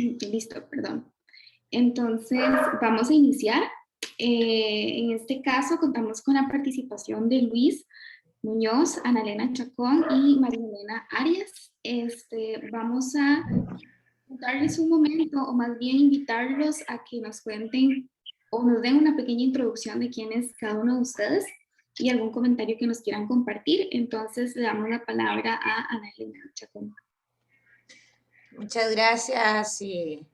Listo, perdón. Entonces, vamos a iniciar. En este caso, contamos con la participación de Luis Muñoz, Ana Elena Chacón y María Elena Arias. Vamos a darles un momento, o más bien invitarlos a que nos cuenten o nos den una pequeña introducción de quién es cada uno de ustedes y algún comentario que nos quieran compartir. Entonces, le damos la palabra a Ana Elena Chacón. Muchas gracias y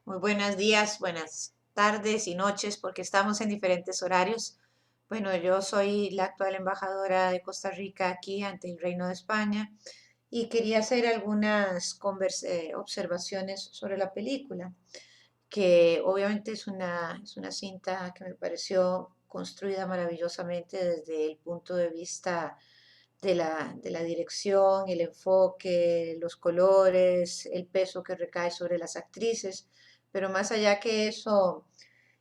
muy buenos días, buenas tardes y noches, porque estamos en diferentes horarios. Bueno, yo soy la actual embajadora de Costa Rica aquí ante el Reino de España y quería hacer algunas observaciones sobre la película, que obviamente es una cinta que me pareció construida maravillosamente desde el punto de vista de la dirección, el enfoque, los colores, el peso que recae sobre las actrices, pero más allá que eso,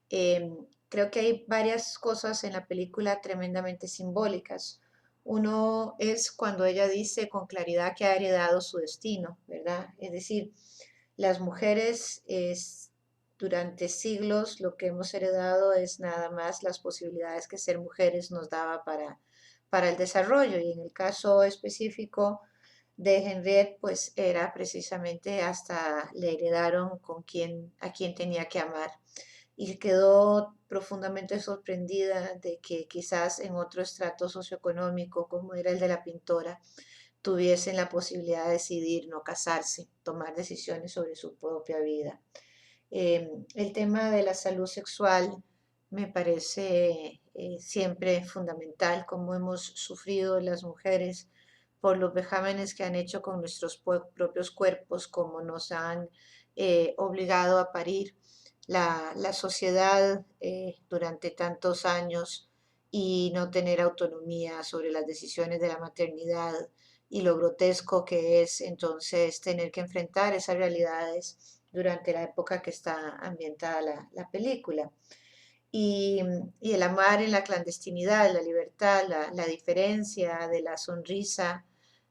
creo que hay varias cosas en la película tremendamente simbólicas. Uno es cuando ella dice con claridad que ha heredado su destino, ¿verdad? Es decir, las mujeres durante siglos lo que hemos heredado es nada más las posibilidades que ser mujeres nos daba para el desarrollo. Y en el caso específico de Henriette, pues era precisamente hasta le heredaron a quien tenía que amar. Y quedó profundamente sorprendida de que quizás en otro estrato socioeconómico, como era el de la pintora, tuviesen la posibilidad de decidir no casarse, tomar decisiones sobre su propia vida. El tema de la salud sexual me parece siempre fundamental, como hemos sufrido las mujeres por los vejámenes que han hecho con nuestros propios cuerpos, como nos han obligado a parir la sociedad durante tantos años y no tener autonomía sobre las decisiones de la maternidad y lo grotesco que es entonces tener que enfrentar esas realidades durante la época que está ambientada la película. Y, y el amar en la clandestinidad, la libertad, la diferencia de la sonrisa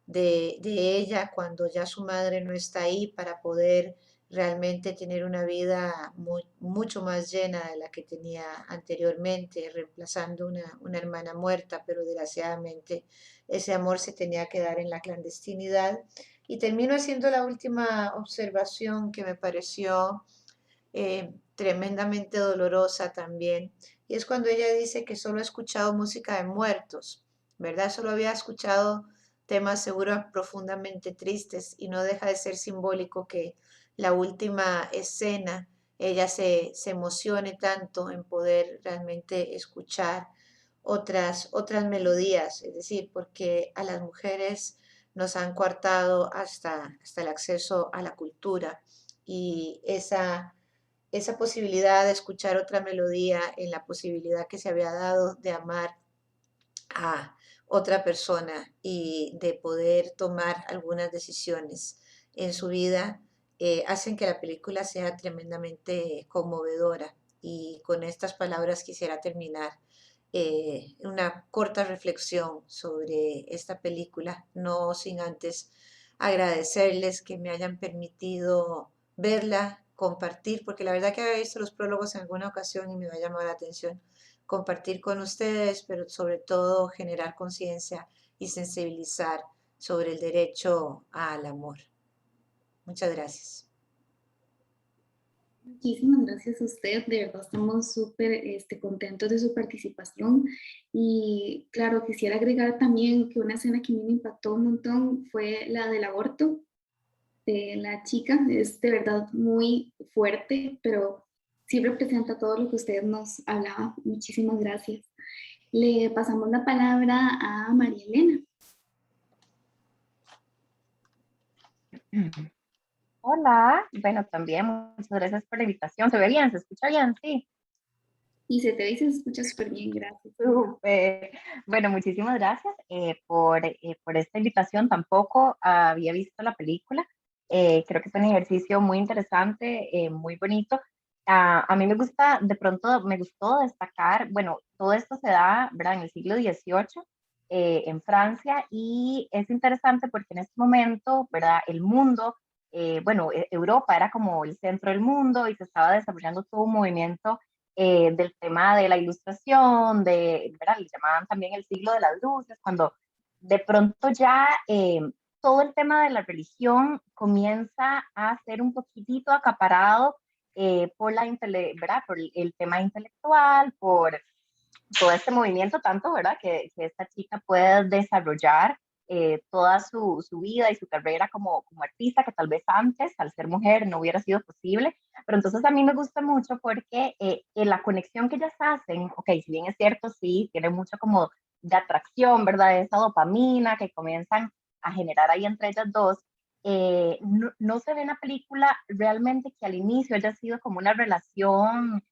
de ella cuando ya su madre no está ahí para poder realmente tener una vida mucho más llena de la que tenía anteriormente, reemplazando una hermana muerta, pero desgraciadamente ese amor se tenía que dar en la clandestinidad. Y termino haciendo la última observación que me pareció tremendamente dolorosa también, y es cuando ella dice que solo ha escuchado música de muertos, ¿verdad? Solo había escuchado temas seguro profundamente tristes y no deja de ser simbólico que la última escena ella se emocione tanto en poder realmente escuchar otras melodías, es decir, porque a las mujeres nos han coartado hasta el acceso a la cultura y esa posibilidad de escuchar otra melodía en la posibilidad que se había dado de amar a otra persona y de poder tomar algunas decisiones en su vida, hacen que la película sea tremendamente conmovedora. Y con estas palabras quisiera terminar una corta reflexión sobre esta película, no sin antes agradecerles que me hayan permitido verla, compartir, porque la verdad que había visto los prólogos en alguna ocasión y me ha llamado la atención compartir con ustedes, pero sobre todo generar conciencia y sensibilizar sobre el derecho al amor. Muchas gracias. Muchísimas gracias a usted, de verdad estamos súper contentos de su participación y claro, quisiera agregar también que una escena que a mí me impactó un montón fue la del aborto de la chica, es de verdad muy fuerte, pero sí representa todo lo que usted nos hablaba. Muchísimas gracias. Le pasamos la palabra a María Elena. Hola, bueno, también muchas gracias por la invitación. ¿Se ve bien? ¿Se escucha bien? Sí. Y se te dice, se escucha súper bien, gracias. Súper. Bueno, muchísimas gracias por esta invitación. Tampoco había visto la película. Creo que es un ejercicio muy interesante, muy bonito. A mí me gusta, de pronto me gustó destacar, bueno, todo esto se da, ¿verdad? En el siglo XVIII, en Francia, y es interesante porque en este momento, ¿verdad? El mundo bueno, Europa era como el centro del mundo y se estaba desarrollando todo un movimiento del tema de la ilustración, ¿verdad? Le llamaban también el siglo de las luces, cuando de pronto ya todo el tema de la religión comienza a ser un poquitito acaparado por ¿verdad? Por el tema intelectual, por todo este movimiento, tanto, ¿verdad? Que esta chica puede desarrollar toda su vida y su carrera como artista, que tal vez antes, al ser mujer, no hubiera sido posible. Pero entonces a mí me gusta mucho porque en la conexión que ellas hacen, ok, si bien es cierto, sí, tiene mucho como de atracción, ¿verdad? Esa dopamina que comienzan a generar ahí entre ellas dos. No se ve en la película realmente que al inicio haya sido como una relación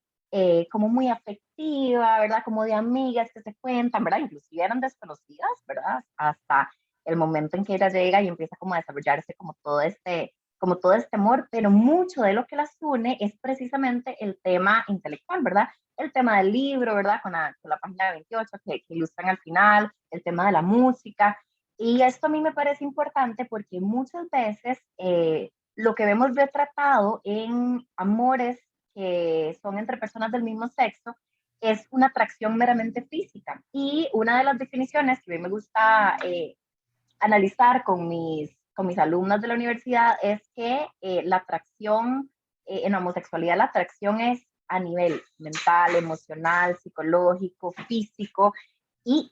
como muy afectiva, ¿verdad? Como de amigas que se cuentan, ¿verdad? Inclusive eran desconocidas, ¿verdad? Hasta el momento en que ella llega y empieza como a desarrollarse como todo este amor, pero mucho de lo que las une es precisamente el tema intelectual, ¿verdad? El tema del libro, ¿verdad? Con la página 28 que ilustran al final, el tema de la música. Y esto a mí me parece importante porque muchas veces lo que vemos retratado en amores que son entre personas del mismo sexo es una atracción meramente física. Y una de las definiciones que a mí me gusta analizar con mis alumnas de la universidad es que la atracción en la homosexualidad, la atracción es a nivel mental, emocional, psicológico, físico y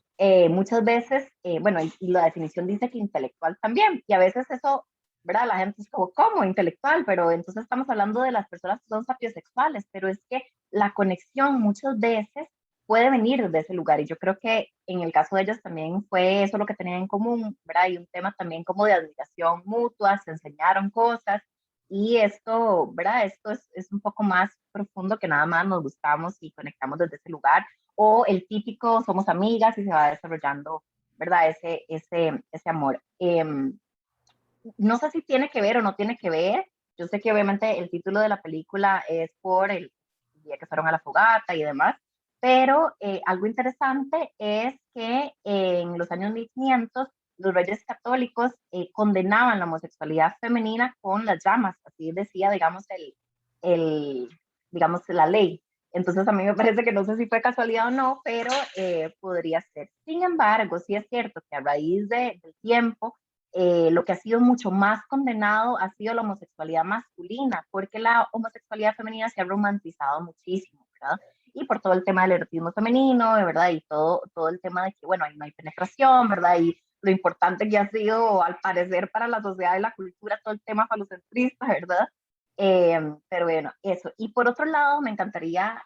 muchas veces, bueno, y la definición dice que intelectual también, y a veces eso, ¿verdad? La gente es como, ¿cómo? Intelectual, pero entonces estamos hablando de las personas que son sapiosexuales, pero es que la conexión muchas veces puede venir de ese lugar. Y yo creo que en el caso de ellas también fue eso lo que tenían en común, ¿verdad? Y un tema también como de admiración mutua, se enseñaron cosas. Y esto, ¿verdad? Esto es un poco más profundo que nada más nos gustamos y conectamos desde ese lugar. O el típico somos amigas y se va desarrollando, ¿verdad? Ese amor. No sé si tiene que ver o no tiene que ver. Yo sé que obviamente el título de la película es por el día que fueron a la fogata y demás, pero algo interesante es que en los años 1500 los reyes católicos condenaban la homosexualidad femenina con las llamas, así decía, digamos, digamos, la ley. Entonces a mí me parece que no sé si fue casualidad o no, pero podría ser. Sin embargo, sí es cierto que a raíz del tiempo, lo que ha sido mucho más condenado ha sido la homosexualidad masculina, porque la homosexualidad femenina se ha romantizado muchísimo, ¿verdad? Y por todo el tema del erotismo femenino, ¿verdad? Y todo el tema de que, bueno, ahí no hay penetración, ¿verdad? Y lo importante que ha sido, al parecer, para la sociedad y la cultura, todo el tema falocentrista, ¿verdad? Pero bueno, eso. Y por otro lado, me encantaría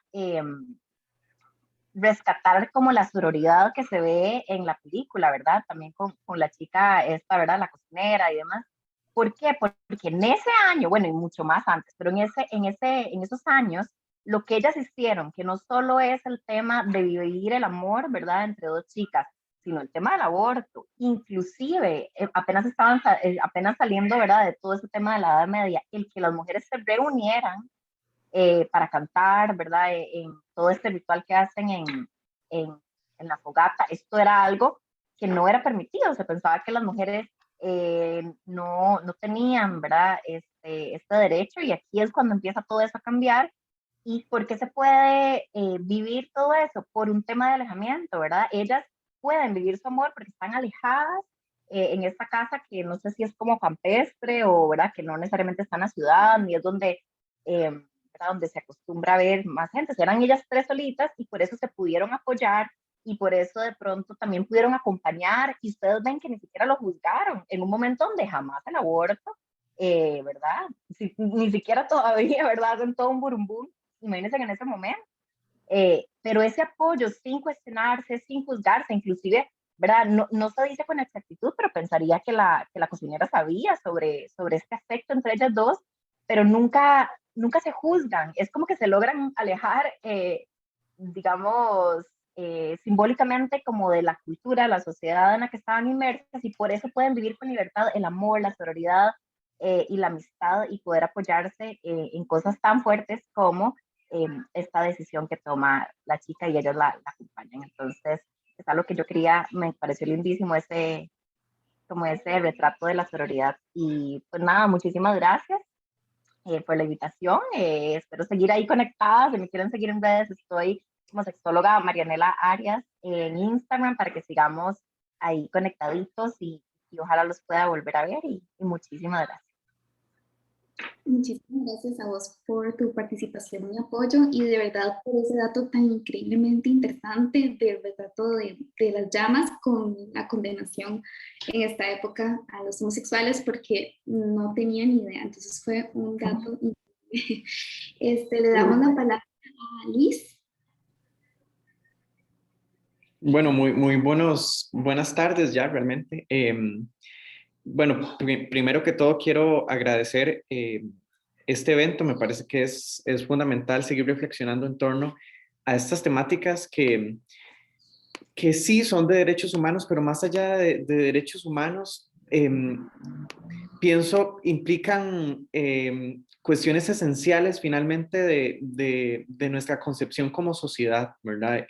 rescatar como la sororidad que se ve en la película, ¿verdad? También con la chica esta, ¿verdad? La cocinera y demás. ¿Por qué? Porque en ese año, bueno, y mucho más antes, pero en esos años, lo que ellas hicieron, que no solo es el tema de vivir el amor, ¿verdad? Entre dos chicas, sino el tema del aborto. Inclusive, apenas saliendo, ¿verdad? De todo ese tema de la Edad Media, el que las mujeres se reunieran para cantar, ¿verdad? En todo este ritual que hacen en, en la fogata. Esto era algo que no era permitido, se pensaba que las mujeres no tenían, ¿verdad? Este derecho y aquí es cuando empieza todo eso a cambiar. ¿Y por qué se puede vivir todo eso? Por un tema de alejamiento, ¿verdad? Ellas pueden vivir su amor porque están alejadas en esta casa que no sé si es como campestre o, ¿verdad? Que no necesariamente está en la ciudad, ni es donde eh, donde se acostumbra a ver más gente. Eran ellas tres solitas y por eso se pudieron apoyar y por eso de pronto también pudieron acompañar y ustedes ven que ni siquiera lo juzgaron en un momento donde jamás el aborto, ¿verdad? Ni siquiera todavía, ¿verdad? Hacen todo un burumbum, imagínense en ese momento. Pero ese apoyo sin cuestionarse, sin juzgarse, inclusive, ¿verdad? No se dice con exactitud, pero pensaría que la cocinera sabía sobre este aspecto entre ellas dos, pero nunca se juzgan, es como que se logran alejar, digamos, simbólicamente como de la cultura, la sociedad en la que estaban inmersas y por eso pueden vivir con libertad el amor, la sororidad y la amistad y poder apoyarse en cosas tan fuertes como esta decisión que toma la chica y ellos la acompañan. Entonces, es algo que yo quería, me pareció lindísimo como ese retrato de la sororidad. Y pues nada, muchísimas gracias por la invitación. Espero seguir ahí conectadas. Si me quieren seguir en redes, estoy como sexóloga Marianela Arias en Instagram para que sigamos ahí conectaditos y ojalá los pueda volver a ver y muchísimas gracias. Muchísimas gracias a vos por tu participación y apoyo y de verdad por ese dato tan increíblemente interesante del retrato de las llamas con la condenación en esta época a los homosexuales porque no tenía ni idea, entonces fue un dato increíble. Le damos la palabra a Luis. Bueno, muy buenas tardes ya realmente. Bueno, primero que todo quiero agradecer este evento. Me parece que es fundamental seguir reflexionando en torno a estas temáticas que sí son de derechos humanos, pero más allá de derechos humanos, pienso implican cuestiones esenciales finalmente de nuestra concepción como sociedad, ¿verdad?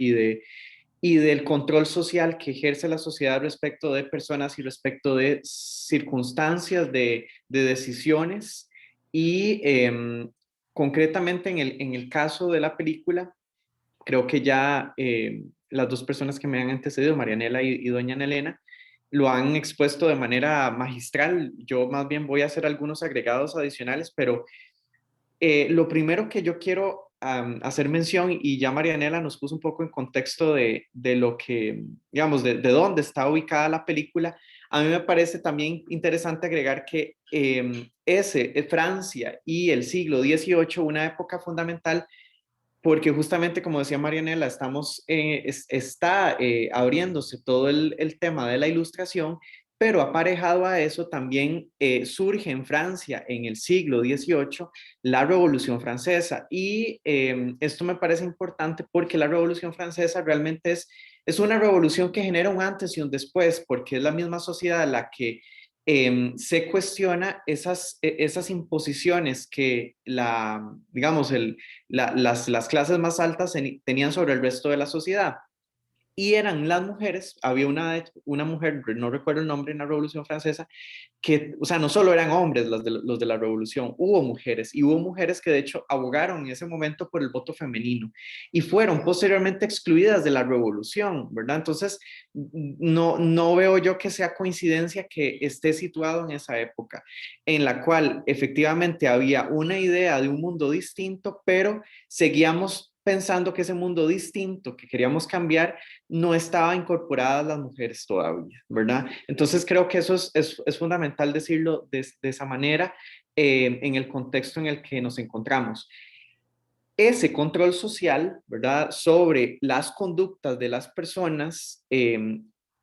Y del control social que ejerce la sociedad respecto de personas y respecto de circunstancias, de decisiones. Y concretamente en el caso de la película, creo que ya las dos personas que me han antecedido, Marianela y doña Elena, lo han expuesto de manera magistral. Yo más bien voy a hacer algunos agregados adicionales, pero lo primero que yo quiero hacer mención, y ya Marianela nos puso un poco en contexto de lo que, digamos, de dónde está ubicada la película, a mí me parece también interesante agregar que Francia y el siglo XVIII, una época fundamental, porque justamente como decía Marianela, está abriéndose todo el tema de la ilustración, pero aparejado a eso también surge en Francia en el siglo XVIII la Revolución Francesa. Y esto me parece importante porque la Revolución Francesa realmente es una revolución que genera un antes y un después, porque es la misma sociedad la que se cuestiona esas imposiciones que digamos, las clases más altas tenían sobre el resto de la sociedad. Y eran las mujeres, había una mujer, no recuerdo el nombre, en la Revolución Francesa, que, o sea, no solo eran hombres los de la revolución, hubo mujeres, y hubo mujeres que de hecho abogaron en ese momento por el voto femenino y fueron posteriormente excluidas de la revolución, ¿verdad? Entonces, no veo yo que sea coincidencia que esté situado en esa época, en la cual efectivamente había una idea de un mundo distinto, pero seguíamos pensando que ese mundo distinto que queríamos cambiar no estaba incorporadas las mujeres todavía, ¿verdad? Entonces creo que eso es fundamental decirlo de esa manera en el contexto en el que nos encontramos. Ese control social, ¿verdad? Sobre las conductas de las personas,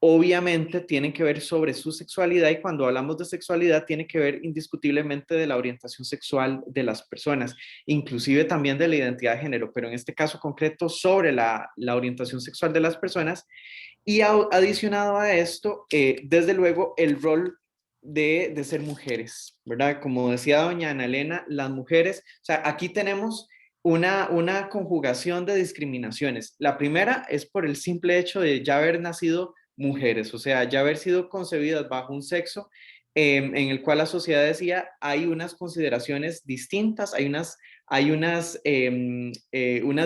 obviamente tienen que ver sobre su sexualidad, y cuando hablamos de sexualidad tiene que ver indiscutiblemente de la orientación sexual de las personas, inclusive también de la identidad de género, pero en este caso concreto sobre la orientación sexual de las personas. Y adicionado a esto, desde luego, el rol de ser mujeres, ¿verdad? Como decía doña Ana Elena, las mujeres, o sea, aquí tenemos una conjugación de discriminaciones. La primera es por el simple hecho de ya haber nacido mujeres, o sea, ya haber sido concebidas bajo un sexo en el cual la sociedad decía hay unas consideraciones distintas, unas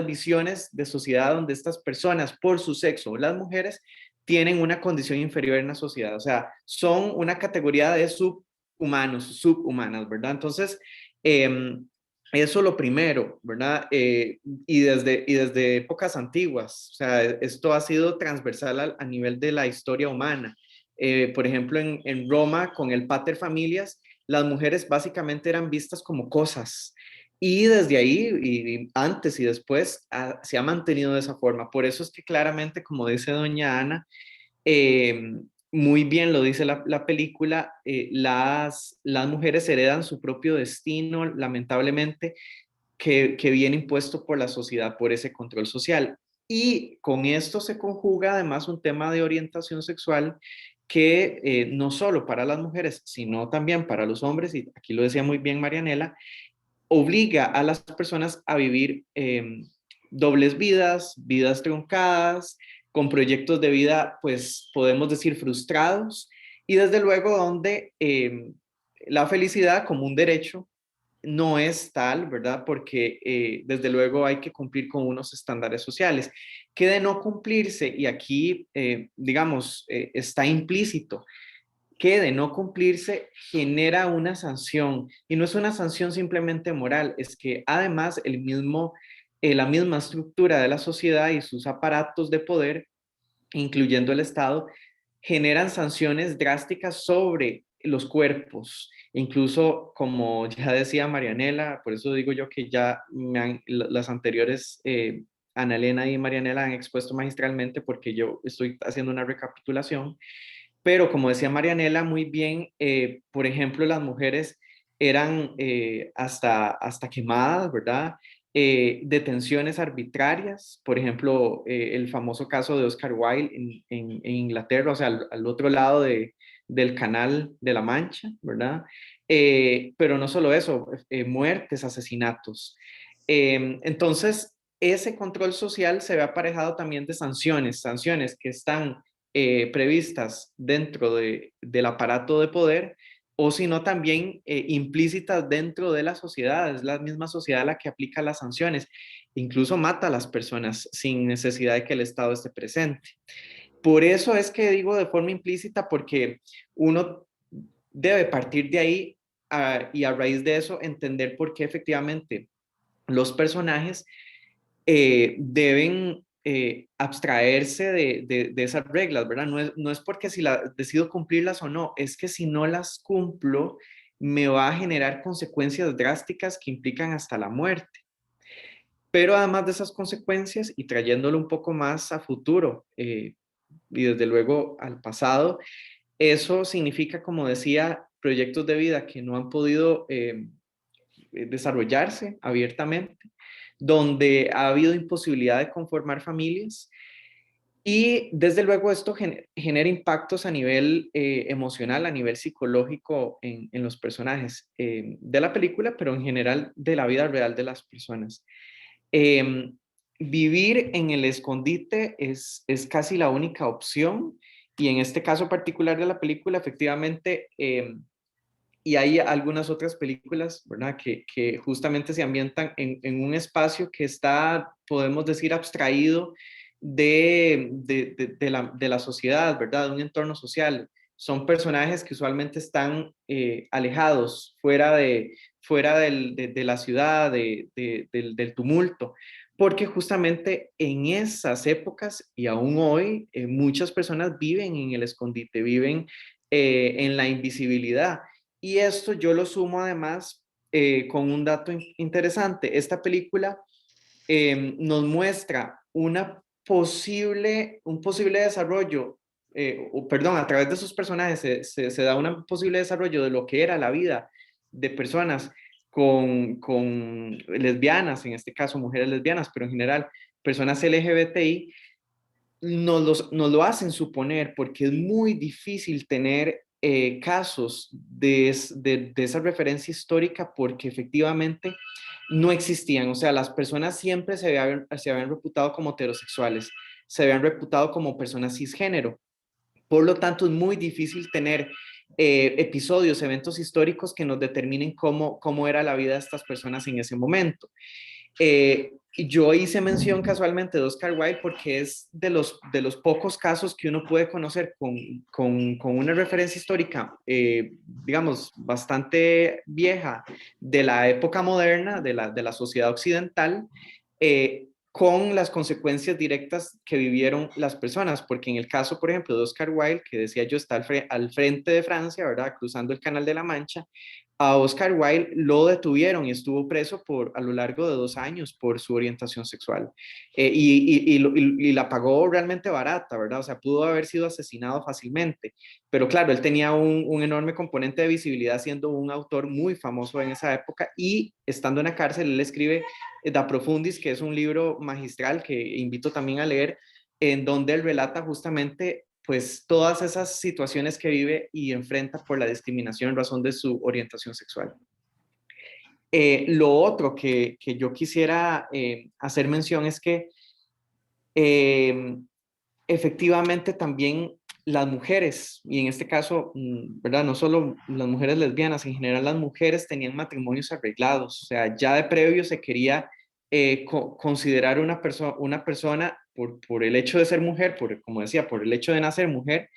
visiones de sociedad donde estas personas, por su sexo, las mujeres, tienen una condición inferior en la sociedad, o sea, son una categoría de subhumanos, subhumanas, ¿verdad? Entonces, eso lo primero, ¿verdad? Y desde épocas antiguas, o sea, esto ha sido transversal a nivel de la historia humana. Por ejemplo, en Roma, con el pater familias, las mujeres básicamente eran vistas como cosas. Y desde ahí, y antes y después, se ha mantenido de esa forma. Por eso es que claramente, como dice doña Ana, eh, muy bien lo dice la película, las mujeres heredan su propio destino, lamentablemente, que viene impuesto por la sociedad, por ese control social. Y con esto se conjuga además un tema de orientación sexual que no solo para las mujeres, sino también para los hombres, y aquí lo decía muy bien Marianela, obliga a las personas a vivir dobles vidas, vidas truncadas, con proyectos de vida, pues podemos decir frustrados, y desde luego donde la felicidad como un derecho no es tal, ¿verdad? Porque desde luego hay que cumplir con unos estándares sociales, que de no cumplirse, y aquí, digamos, está implícito, que de no cumplirse genera una sanción, y no es una sanción simplemente moral, es que además la misma estructura de la sociedad y sus aparatos de poder, incluyendo el Estado, generan sanciones drásticas sobre los cuerpos. Incluso, como ya decía Marianela, por eso digo yo que ya las anteriores, Ana Elena y Marianela, han expuesto magistralmente, porque yo estoy haciendo una recapitulación. Pero como decía Marianela muy bien, por ejemplo, las mujeres eran hasta quemadas, ¿verdad? Detenciones arbitrarias, por ejemplo, el famoso caso de Oscar Wilde en Inglaterra, o sea, al otro lado del Canal de la Mancha, ¿verdad? Pero no solo eso, muertes, asesinatos. Entonces, ese control social se ve aparejado también de sanciones, sanciones que están previstas dentro del aparato de poder, o si no también implícitas dentro de la sociedad. Es la misma sociedad la que aplica las sanciones, incluso mata a las personas sin necesidad de que el Estado esté presente. Por eso es que digo de forma implícita, porque uno debe partir de ahí y a raíz de eso entender por qué efectivamente los personajes deben abstraerse de esas reglas, ¿verdad? No es porque si decido cumplirlas o no, es que si no las cumplo, me va a generar consecuencias drásticas que implican hasta la muerte. Pero además de esas consecuencias, y trayéndolo un poco más a futuro y desde luego al pasado, eso significa, como decía, proyectos de vida que no han podido desarrollarse abiertamente, donde ha habido imposibilidad de conformar familias, y desde luego esto genera impactos a nivel emocional, a nivel psicológico en los personajes de la película, pero en general de la vida real de las personas. Eh, Vivir en el escondite es casi la única opción, y en este caso particular de la película, efectivamente, y hay algunas otras películas, ¿verdad? Que justamente se ambientan en un espacio que está, podemos decir, abstraído de la sociedad, ¿verdad? De un entorno social. Son personajes que usualmente están alejados, fuera de la ciudad, del tumulto, porque justamente en esas épocas y aún hoy, muchas personas viven en el escondite, viven en la invisibilidad. Y esto yo lo sumo además con un dato interesante. Esta película nos muestra un posible desarrollo, perdón, a través de sus personajes se da un posible desarrollo de lo que era la vida de personas con lesbianas, en este caso mujeres lesbianas, pero en general personas LGBTI. Nos lo hacen suponer, porque es muy difícil tener casos de esa referencia histórica, porque efectivamente no existían. O sea, las personas siempre se habían reputado como heterosexuales, se habían reputado como personas cisgénero. Por lo tanto, es muy difícil tener episodios, eventos históricos que nos determinen cómo era la vida de estas personas en ese momento. Yo hice mención casualmente de Oscar Wilde porque es de los pocos casos que uno puede conocer con una referencia histórica, digamos, bastante vieja, de la época moderna, de la sociedad occidental, con las consecuencias directas que vivieron las personas, porque en el caso, por ejemplo, de Oscar Wilde, que decía yo, está al frente de Francia, ¿verdad? Cruzando el Canal de la Mancha. A Oscar Wilde lo detuvieron y estuvo preso a lo largo de 2 años por su orientación sexual. Y la pagó realmente barata, ¿verdad? O sea, pudo haber sido asesinado fácilmente. Pero claro, él tenía un enorme componente de visibilidad, siendo un autor muy famoso en esa época, y estando en la cárcel, él escribe Da Profundis, que es un libro magistral que invito también a leer, en donde él relata justamente pues todas esas situaciones que vive y enfrenta por la discriminación en razón de su orientación sexual. Lo otro que yo quisiera hacer mención es que efectivamente también las mujeres, y en este caso, ¿verdad? No solo las mujeres lesbianas, en general las mujeres tenían matrimonios arreglados, o sea, ya de previo se quería considerar una persona por el hecho de ser mujer, como decía, por el hecho de nacer mujer,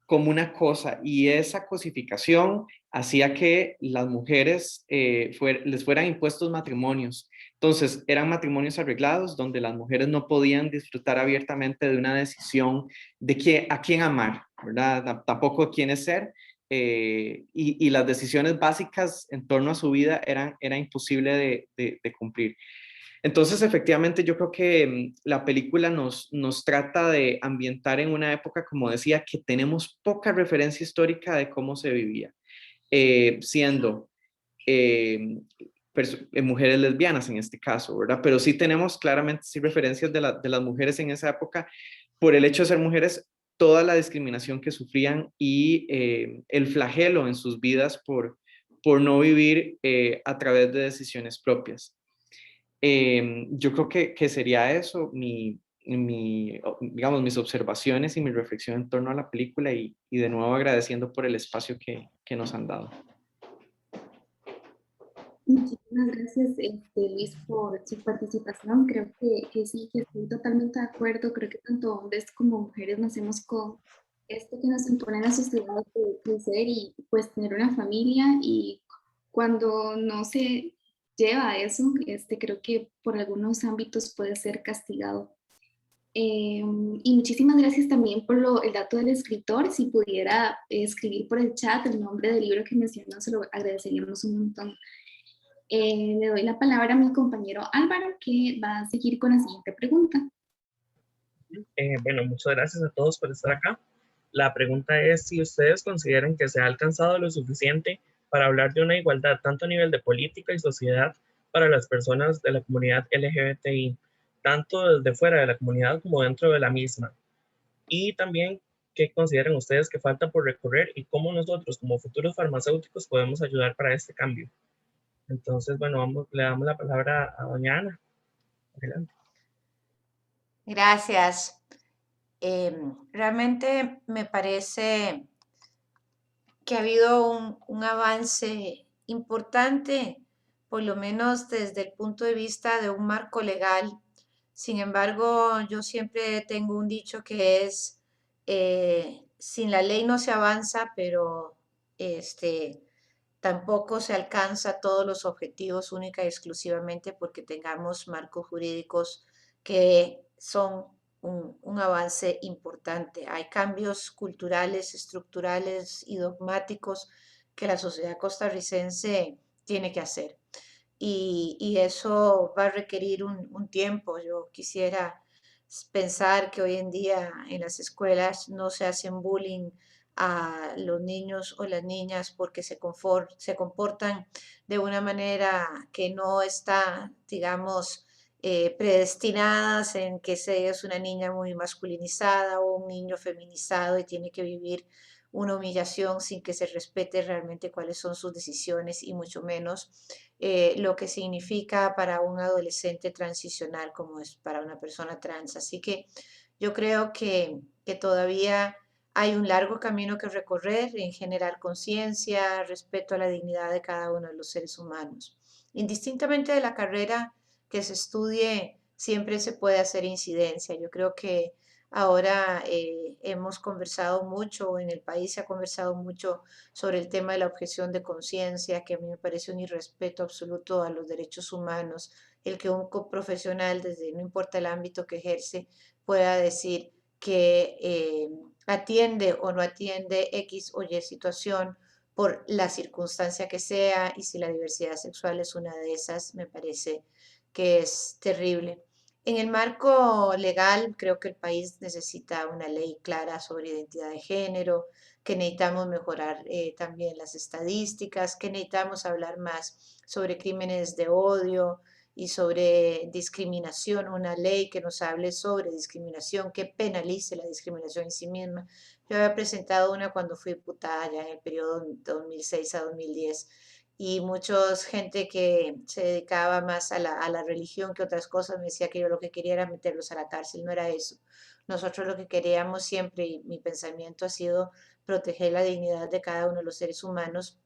como una cosa, y esa cosificación hacía que las mujeres les fueran impuestos matrimonios. Entonces, eran matrimonios arreglados donde las mujeres no podían disfrutar abiertamente de una decisión de a quién amar, ¿verdad? Tampoco quiénes ser, y las decisiones básicas en torno a su vida era imposible de cumplir. Entonces, efectivamente, yo creo que la película nos trata de ambientar en una época, como decía, que tenemos poca referencia histórica de cómo se vivía, siendo eh, mujeres lesbianas en este caso, ¿verdad? Pero sí tenemos claramente sí, referencias de las mujeres en esa época por el hecho de ser mujeres, toda la discriminación que sufrían y el flagelo en sus vidas por no vivir a través de decisiones propias. Yo creo que sería eso, digamos, mis observaciones y mi reflexión en torno a la película y de nuevo agradeciendo por el espacio que nos han dado. Muchísimas gracias, Luis, por su participación. Creo que sí, que estoy totalmente de acuerdo. Creo que tanto hombres como mujeres nacemos con esto que nos impone la sociedad de crecer y pues tener una familia, y cuando no se lleva a eso, creo que por algunos ámbitos puede ser castigado. Y muchísimas gracias también por el dato del escritor. Si pudiera escribir por el chat el nombre del libro que mencionó, se lo agradeceríamos un montón. Le doy la palabra a mi compañero Álvaro, que va a seguir con la siguiente pregunta. Bueno, muchas gracias a todos por estar acá. La pregunta es si ustedes consideran que se ha alcanzado lo suficiente para hablar de una igualdad tanto a nivel de política y sociedad para las personas de la comunidad LGBTI, tanto desde fuera de la comunidad como dentro de la misma. Y también, ¿qué consideran ustedes que falta por recorrer y cómo nosotros como futuros farmacéuticos podemos ayudar para este cambio? Entonces, bueno, le damos la palabra a doña Ana. Adelante. Gracias. Realmente me parece que ha habido un avance importante, por lo menos desde el punto de vista de un marco legal. Sin embargo, yo siempre tengo un dicho que es, sin la ley no se avanza, pero tampoco se alcanza todos los objetivos única y exclusivamente porque tengamos marcos jurídicos que son un avance importante. Hay cambios culturales, estructurales y dogmáticos que la sociedad costarricense tiene que hacer. Y eso va a requerir un tiempo. Yo quisiera pensar que hoy en día en las escuelas no se hacen bullying a los niños o las niñas porque se comportan de una manera que no está, digamos, predestinadas en que es una niña muy masculinizada o un niño feminizado y tiene que vivir una humillación sin que se respete realmente cuáles son sus decisiones y mucho menos lo que significa para un adolescente transicional como es para una persona trans. Así que yo creo que todavía hay un largo camino que recorrer en generar conciencia, respeto a la dignidad de cada uno de los seres humanos. Indistintamente de la carrera que se estudie, siempre se puede hacer incidencia. Yo creo que ahora hemos conversado mucho, en el país se ha conversado mucho sobre el tema de la objeción de conciencia, que a mí me parece un irrespeto absoluto a los derechos humanos, el que un profesional, desde no importa el ámbito que ejerce, pueda decir que atiende o no atiende X o Y situación por la circunstancia que sea, y si la diversidad sexual es una de esas, me parece que es terrible. En el marco legal, creo que el país necesita una ley clara sobre identidad de género, que necesitamos mejorar también las estadísticas, que necesitamos hablar más sobre crímenes de odio y sobre discriminación, una ley que nos hable sobre discriminación, que penalice la discriminación en sí misma. Yo había presentado una cuando fui diputada ya en el periodo 2006 a 2010 y mucha gente que se dedicaba más a la religión que otras cosas me decía que yo lo que quería era meterlos a la cárcel, no era eso. nosotros lo que queríamos siempre, y mi pensamiento ha sido proteger la dignidad de cada uno de los seres humanos,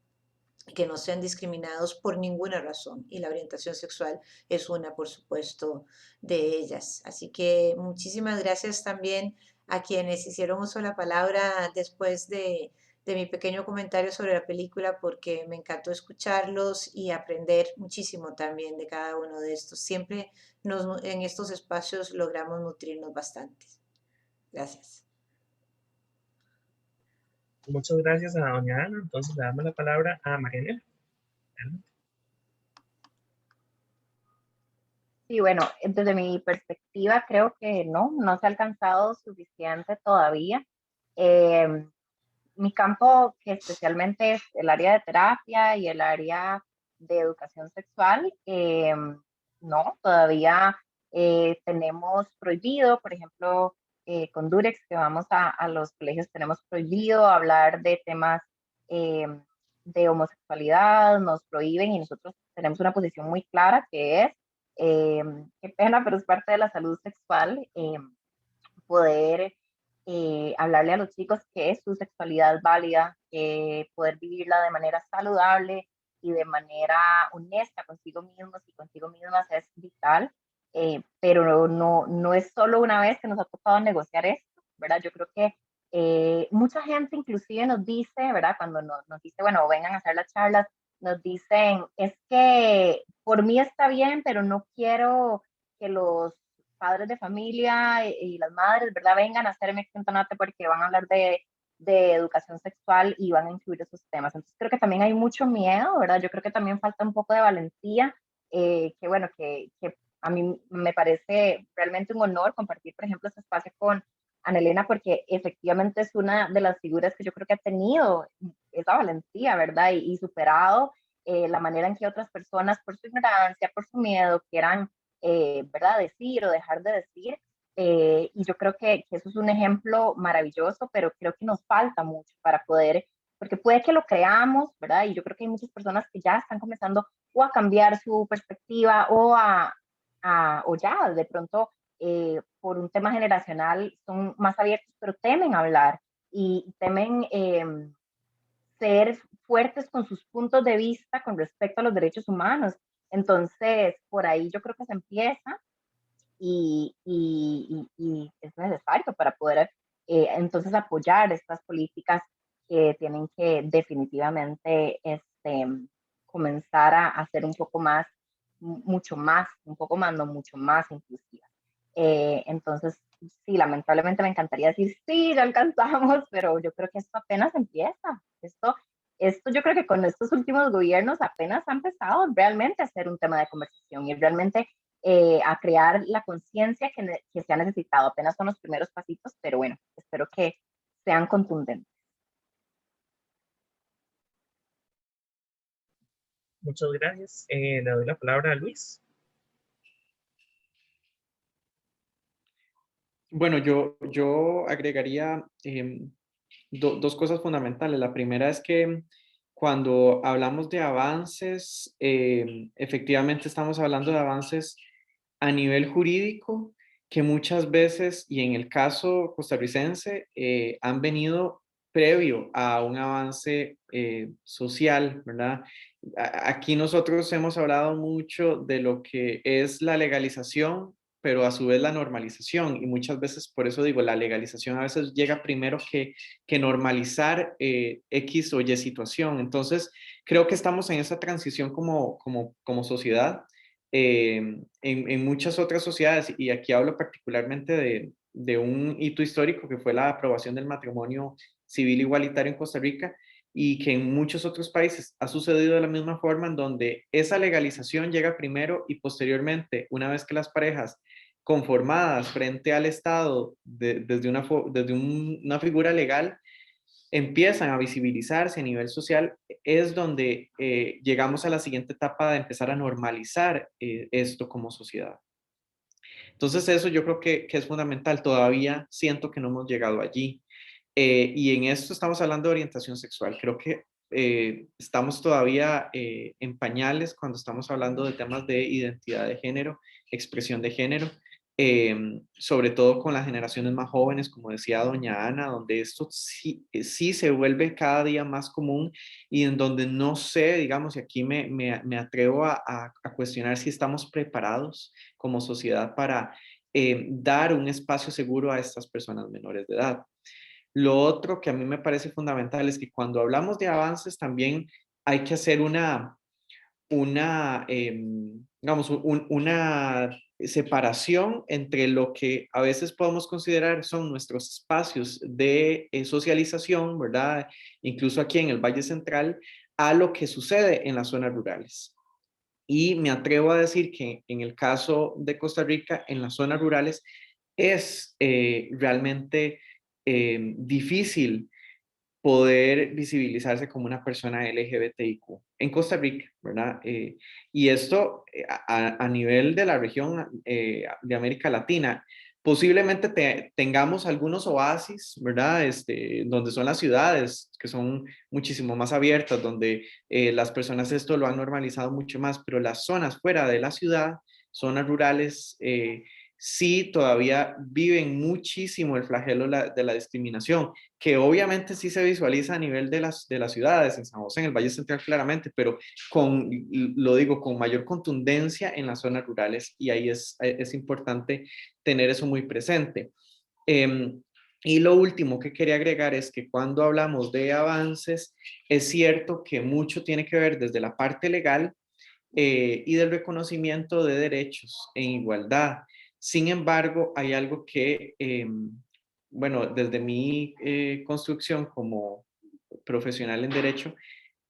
que no sean discriminados por ninguna razón. Y la orientación sexual es una, por supuesto, de ellas. Así que muchísimas gracias también a quienes hicieron uso de la palabra después de mi pequeño comentario sobre la película, porque me encantó escucharlos y aprender muchísimo también de cada uno de estos. Siempre en estos espacios logramos nutrirnos bastante. Gracias. Muchas gracias a doña Ana. Entonces le damos la palabra a Marianela. Sí, bueno, desde mi perspectiva creo que no se ha alcanzado suficiente todavía. Eh, Mi campo, que especialmente es el área de terapia y el área de educación sexual, no, todavía tenemos prohibido, por ejemplo, con Durex, que vamos a los colegios, tenemos prohibido hablar de temas eh, de homosexualidad, nos prohíben y nosotros tenemos una posición muy clara que es, eh, qué pena, pero es parte de la salud sexual, poder hablarle a los chicos que es su sexualidad válida, poder vivirla de manera saludable y de manera honesta consigo mismos y consigo mismas es vital, pero no es solo una vez que nos ha tocado negociar esto, ¿verdad? Yo creo que mucha gente inclusive nos dice, ¿verdad? Cuando nos dice, bueno, vengan a hacer las charlas, nos dicen, es que por mí está bien, pero no quiero que los padres de familia y las madres, ¿verdad? Vengan a hacerme extensionate porque van a hablar de educación sexual y van a incluir esos temas. Entonces creo que también hay mucho miedo, ¿verdad? Yo creo que también falta un poco de valentía, que bueno, que a mí me parece realmente un honor compartir, por ejemplo, este espacio con Ana Elena, porque efectivamente es una de las figuras que yo creo que ha tenido esa valentía, ¿verdad? Y superado la manera en que otras personas, por su ignorancia, por su miedo, quieran ¿verdad? Decir o dejar de decir. Y yo creo que eso es un ejemplo maravilloso, pero creo que nos falta mucho para poder, porque puede que lo creamos, ¿verdad? Y yo creo que hay muchas personas que ya están comenzando o a cambiar su perspectiva o ya de pronto por un tema generacional son más abiertos, pero temen hablar y temen ser fuertes con sus puntos de vista con respecto a los derechos humanos. Entonces, por ahí yo creo que se empieza y es necesario para poder entonces apoyar estas políticas que tienen que definitivamente comenzar a ser un poco más, mucho más, un poco más, no mucho más inclusivas. Entonces, sí, lamentablemente me encantaría decir, sí, ya alcanzamos, pero yo creo que esto apenas empieza. Esto yo creo que con estos últimos gobiernos apenas ha empezado realmente a ser un tema de conversación y realmente a crear la conciencia que se ha necesitado. Apenas son los primeros pasitos, pero bueno, espero que sean contundentes. Muchas gracias. Le doy la palabra a Luis. Bueno, yo agregaría dos cosas fundamentales. La primera es que cuando hablamos de avances, efectivamente estamos hablando de avances a nivel jurídico que muchas veces, y en el caso costarricense, han venido previo a un avance social, ¿verdad? Aquí nosotros hemos hablado mucho de lo que es la legalización, pero a su vez la normalización, y muchas veces, por eso digo, la legalización a veces llega primero que normalizar X o Y situación. Entonces, creo que estamos en esa transición como sociedad. En muchas otras sociedades, y aquí hablo particularmente de un hito histórico que fue la aprobación del matrimonio civil igualitario en Costa Rica, y que en muchos otros países ha sucedido de la misma forma, en donde esa legalización llega primero y posteriormente, una vez que las parejas conformadas frente al Estado desde una figura legal empiezan a visibilizarse a nivel social, es donde llegamos a la siguiente etapa de empezar a normalizar esto como sociedad. Entonces eso yo creo que es fundamental. Todavía siento que no hemos llegado allí. Y en esto estamos hablando de orientación sexual. Creo que estamos todavía en pañales cuando estamos hablando de temas de identidad de género, expresión de género. sobre todo con las generaciones más jóvenes, como decía doña Ana, donde esto sí, sí se vuelve cada día más común y en donde no sé, digamos, y aquí me atrevo a cuestionar si estamos preparados como sociedad para dar un espacio seguro a estas personas menores de edad. Lo otro que a mí me parece fundamental es que cuando hablamos de avances también hay que hacer digamos, una separación entre lo que a veces podemos considerar son nuestros espacios de socialización, ¿verdad? Incluso aquí en el Valle Central, a lo que sucede en las zonas rurales. Y me atrevo a decir que en el caso de Costa Rica, en las zonas rurales, es realmente difícil poder visibilizarse como una persona LGBTIQ en Costa Rica, ¿verdad? Y esto a nivel de la región de América Latina, posiblemente tengamos algunos oasis, ¿verdad? Donde son las ciudades, que son muchísimo más abiertas, donde las personas esto lo han normalizado mucho más, pero las zonas fuera de la ciudad, zonas rurales, sí todavía viven muchísimo el flagelo de la discriminación, que obviamente sí se visualiza a nivel de las ciudades, en San José, en el Valle Central claramente, pero lo digo, con mayor contundencia en las zonas rurales y ahí es importante tener eso muy presente. Y lo último que quería agregar es que cuando hablamos de avances, es cierto que mucho tiene que ver desde la parte legal y del reconocimiento de derechos en igualdad. Sin embargo, hay algo que, bueno, desde mi construcción como profesional en derecho,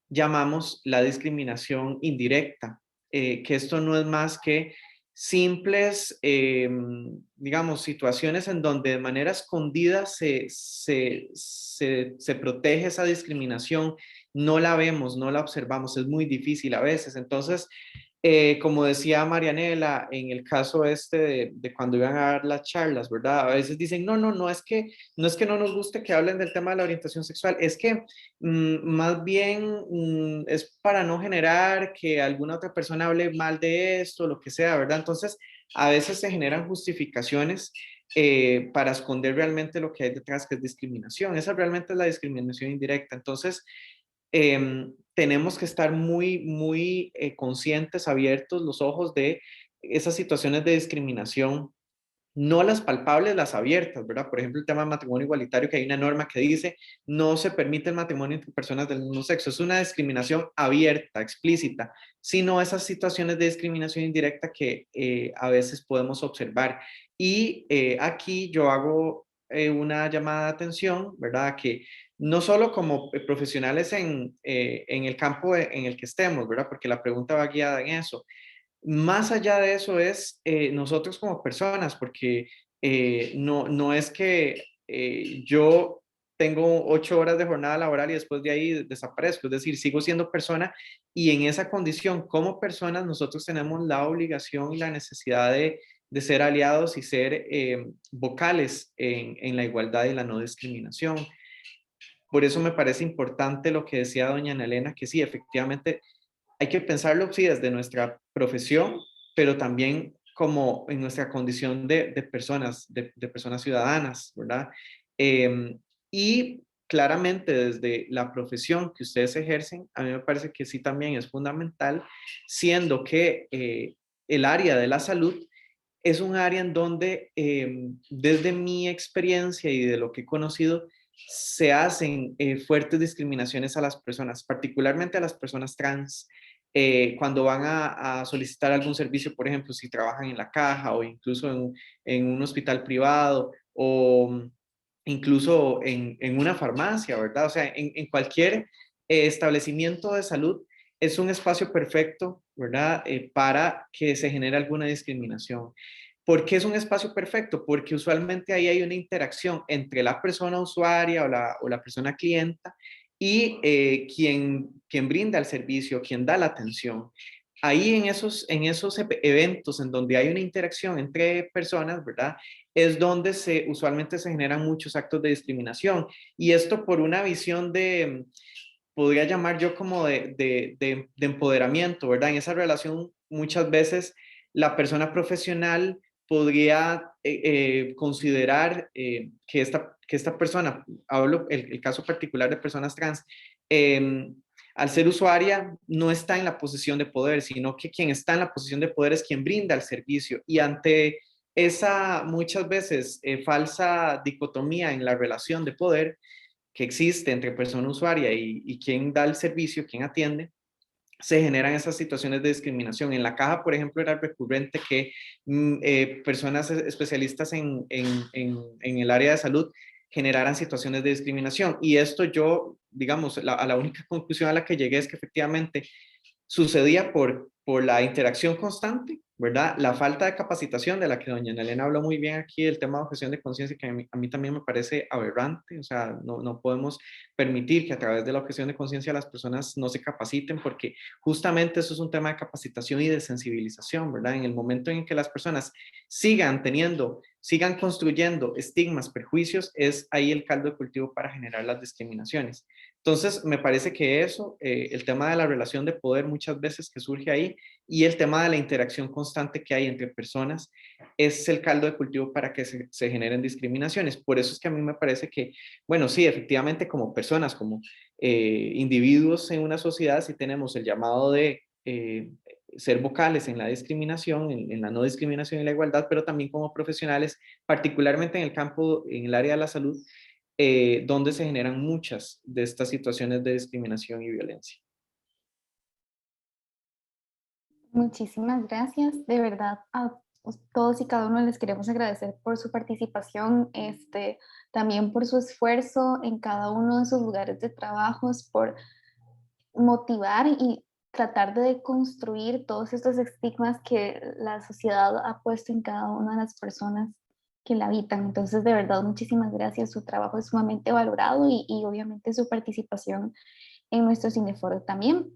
llamamos la discriminación indirecta, que esto no es más que simples, digamos, situaciones en donde de manera escondida se protege esa discriminación, no la vemos, no la observamos, es muy difícil a veces. Entonces, como decía Marianela, en el caso de cuando iban a dar las charlas, ¿verdad? A veces dicen, no es que no nos guste que hablen del tema de la orientación sexual, es que más bien es para no generar que alguna otra persona hable mal de esto, lo que sea, ¿verdad? Entonces, a veces se generan justificaciones para esconder realmente lo que hay detrás, que es discriminación. Esa realmente es la discriminación indirecta. Entonces, tenemos que estar muy conscientes, abiertos los ojos de esas situaciones de discriminación, no las palpables, las abiertas, ¿verdad? Por ejemplo, el tema del matrimonio igualitario, que hay una norma que dice no se permite el matrimonio entre personas del mismo sexo. Es una discriminación abierta, explícita, sino esas situaciones de discriminación indirecta que a veces podemos observar. Y aquí yo hago una llamada de atención, ¿verdad? Que no solo como profesionales en el campo en el que estemos, ¿verdad? Porque la pregunta va guiada en eso. Más allá de eso es nosotros como personas, porque no es que yo tengo 8 horas de jornada laboral y después de ahí desaparezco, es decir, sigo siendo persona y en esa condición como personas nosotros tenemos la obligación y la necesidad de ser aliados y ser vocales en la igualdad y la no discriminación. Por eso me parece importante lo que decía doña Ana Elena, que sí, efectivamente hay que pensarlo, sí, desde nuestra profesión, pero también como en nuestra condición de personas ciudadanas, ¿verdad? Y claramente desde la profesión que ustedes ejercen, a mí me parece que sí también es fundamental, siendo que el área de la salud es un área en donde, desde mi experiencia y de lo que he conocido, se hacen fuertes discriminaciones a las personas, particularmente a las personas trans, cuando van a solicitar algún servicio, por ejemplo, si trabajan en la caja o incluso en un hospital privado o incluso en una farmacia, ¿verdad? O sea, en cualquier establecimiento de salud es un espacio perfecto, ¿verdad? Para que se genere alguna discriminación. ¿Por qué es un espacio perfecto? Porque usualmente ahí hay una interacción entre la persona usuaria o la persona clienta y quien brinda el servicio, quien da la atención. Ahí en esos eventos en donde hay una interacción entre personas, ¿verdad? Es donde usualmente se generan muchos actos de discriminación. Y esto por una visión podría llamar yo como de empoderamiento, ¿verdad? En esa relación muchas veces la persona profesional podría considerar que esta persona, hablo el caso particular de personas trans, al ser usuaria no está en la posición de poder, sino que quien está en la posición de poder es quien brinda el servicio. Y ante esa muchas veces falsa dicotomía en la relación de poder que existe entre persona usuaria y quien da el servicio, quien atiende, se generan esas situaciones de discriminación. En la caja, por ejemplo, era recurrente que personas especialistas en el área de salud generaran situaciones de discriminación. Y esto yo, digamos, a la única conclusión a la que llegué es que efectivamente sucedía por la interacción constante, ¿verdad? La falta de capacitación de la que doña Elena habló muy bien aquí, el tema de objeción de conciencia, que a mí también me parece aberrante, o sea, no podemos permitir que a través de la objeción de conciencia las personas no se capaciten, porque justamente eso es un tema de capacitación y de sensibilización, ¿verdad? En el momento en que las personas sigan construyendo estigmas, prejuicios, es ahí el caldo de cultivo para generar las discriminaciones. Entonces, me parece que eso, el tema de la relación de poder muchas veces que surge ahí y el tema de la interacción constante que hay entre personas es el caldo de cultivo para que se generen discriminaciones. Por eso es que a mí me parece que, bueno, sí, efectivamente como personas, como individuos en una sociedad, sí tenemos el llamado de ser vocales en la discriminación, en la no discriminación y la igualdad, pero también como profesionales, particularmente en el campo, en el área de la salud, donde se generan muchas de estas situaciones de discriminación y violencia. Muchísimas gracias, de verdad, a todos y cada uno les queremos agradecer por su participación, también por su esfuerzo en cada uno de sus lugares de trabajos, por motivar y tratar de deconstruir todos estos estigmas que la sociedad ha puesto en cada una de las personas que la habitan. Entonces, de verdad, muchísimas gracias. Su trabajo es sumamente valorado y obviamente su participación en nuestro Cineforo también.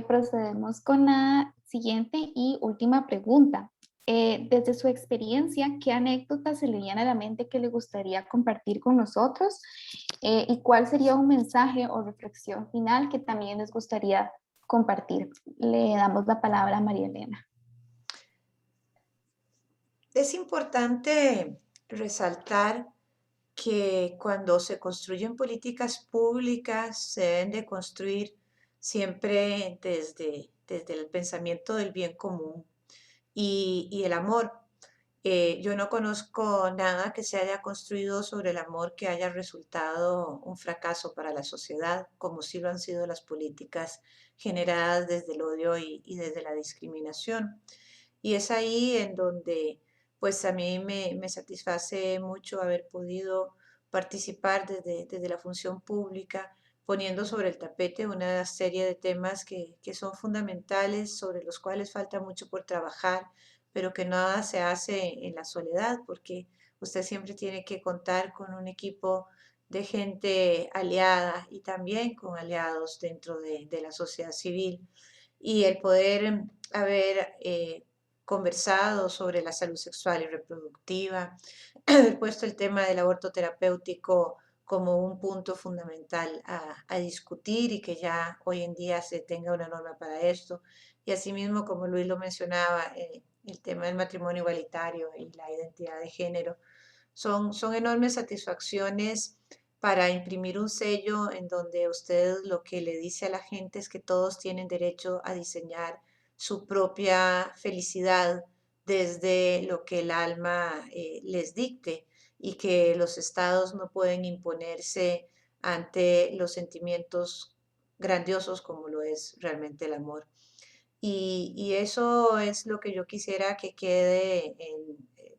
Procedemos con la siguiente y última pregunta. Desde su experiencia, ¿qué anécdotas se le viene a la mente que le gustaría compartir con nosotros? ¿Y cuál sería un mensaje o reflexión final que también les gustaría compartir? Le damos la palabra a María Elena. Es importante resaltar que cuando se construyen políticas públicas se deben de construir siempre desde el pensamiento del bien común y el amor. Yo no conozco nada que se haya construido sobre el amor que haya resultado un fracaso para la sociedad, como sí lo han sido las políticas generadas desde el odio y desde la discriminación. Y es ahí en donde pues a mí me satisface mucho haber podido participar desde la función pública, poniendo sobre el tapete una serie de temas que son fundamentales, sobre los cuales falta mucho por trabajar, pero que nada se hace en la soledad, porque usted siempre tiene que contar con un equipo de gente aliada y también con aliados dentro de la sociedad civil. Y el poder haber conversado sobre la salud sexual y reproductiva, haber puesto el tema del aborto terapéutico como un punto fundamental a discutir y que ya hoy en día se tenga una norma para esto. Y asimismo, como Luis lo mencionaba, el tema del matrimonio igualitario y la identidad de género son enormes satisfacciones para imprimir un sello en donde usted lo que le dice a la gente es que todos tienen derecho a diseñar su propia felicidad desde lo que el alma les dicte y que los estados no pueden imponerse ante los sentimientos grandiosos como lo es realmente el amor. Y eso es lo que yo quisiera que quede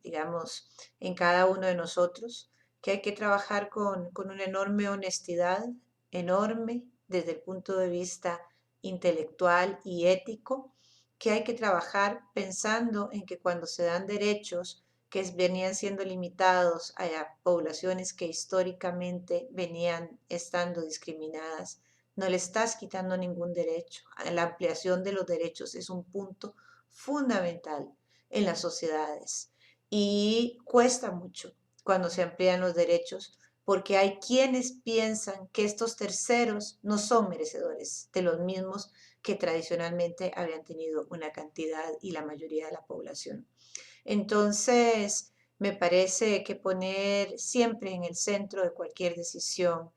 digamos, en cada uno de nosotros, que hay que trabajar con una enorme honestidad, enorme desde el punto de vista intelectual y ético, que hay que trabajar pensando en que cuando se dan derechos que venían siendo limitados a poblaciones que históricamente venían estando discriminadas, no le estás quitando ningún derecho. La ampliación de los derechos es un punto fundamental en las sociedades y cuesta mucho cuando se amplían los derechos porque hay quienes piensan que estos terceros no son merecedores de los mismos que tradicionalmente habían tenido una cantidad y la mayoría de la población. Entonces, me parece que poner siempre en el centro de cualquier decisión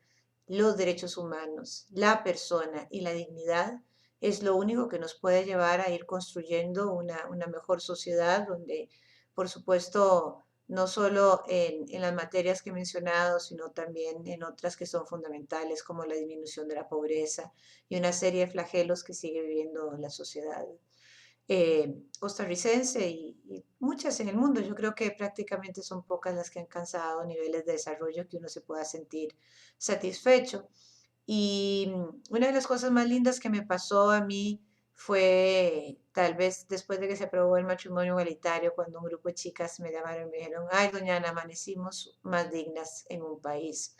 los derechos humanos, la persona y la dignidad es lo único que nos puede llevar a ir construyendo una mejor sociedad donde, por supuesto, no solo en las materias que he mencionado, sino también en otras que son fundamentales, como la disminución de la pobreza y una serie de flagelos que sigue viviendo la sociedad costarricense y muchas en el mundo. Yo creo que prácticamente son pocas las que han alcanzado niveles de desarrollo que uno se pueda sentir satisfecho. Y una de las cosas más lindas que me pasó a mí fue tal vez después de que se aprobó el matrimonio igualitario, cuando un grupo de chicas me llamaron y me dijeron, ay, doña Ana, amanecimos más dignas en un país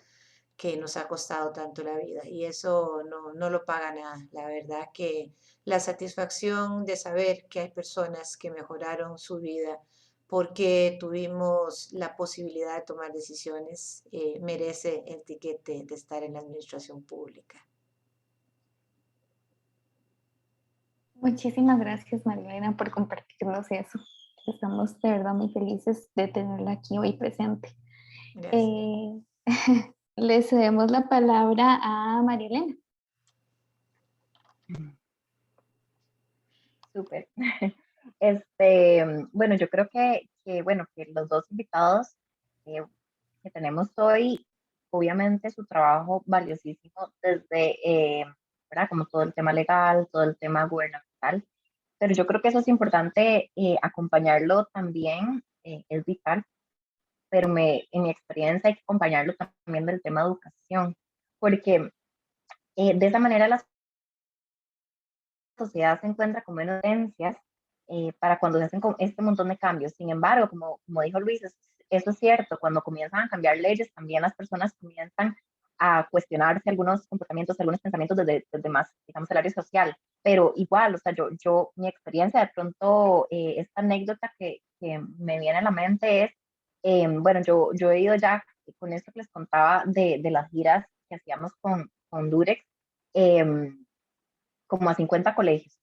que nos ha costado tanto la vida. Y eso no lo paga nada. La verdad que la satisfacción de saber que hay personas que mejoraron su vida porque tuvimos la posibilidad de tomar decisiones, merece el tiquete de estar en la administración pública. Muchísimas gracias, Marilena, por compartirnos eso. Estamos de verdad muy felices de tenerla aquí hoy presente. Gracias. Le cedemos la palabra a Marilena. Súper. Bueno, yo creo bueno, que los dos invitados que tenemos hoy, obviamente su trabajo valiosísimo desde, ¿verdad? Como todo el tema legal, todo el tema gubernamental, pero yo creo que eso es importante acompañarlo también, es vital, pero en mi experiencia hay que acompañarlo también del tema de educación, porque de esa manera la sociedad se encuentra con menos evidencias para cuando se hacen este montón de cambios. Sin embargo, como dijo Luis, eso es cierto, cuando comienzan a cambiar leyes, también las personas comienzan a cuestionarse algunos comportamientos, algunos pensamientos desde más, digamos, el área social. Pero igual, o sea, mi experiencia, de pronto, esta anécdota que me viene a la mente es, bueno, yo he ido ya con esto que les contaba de las giras que hacíamos con Durex, como a 50 colegios.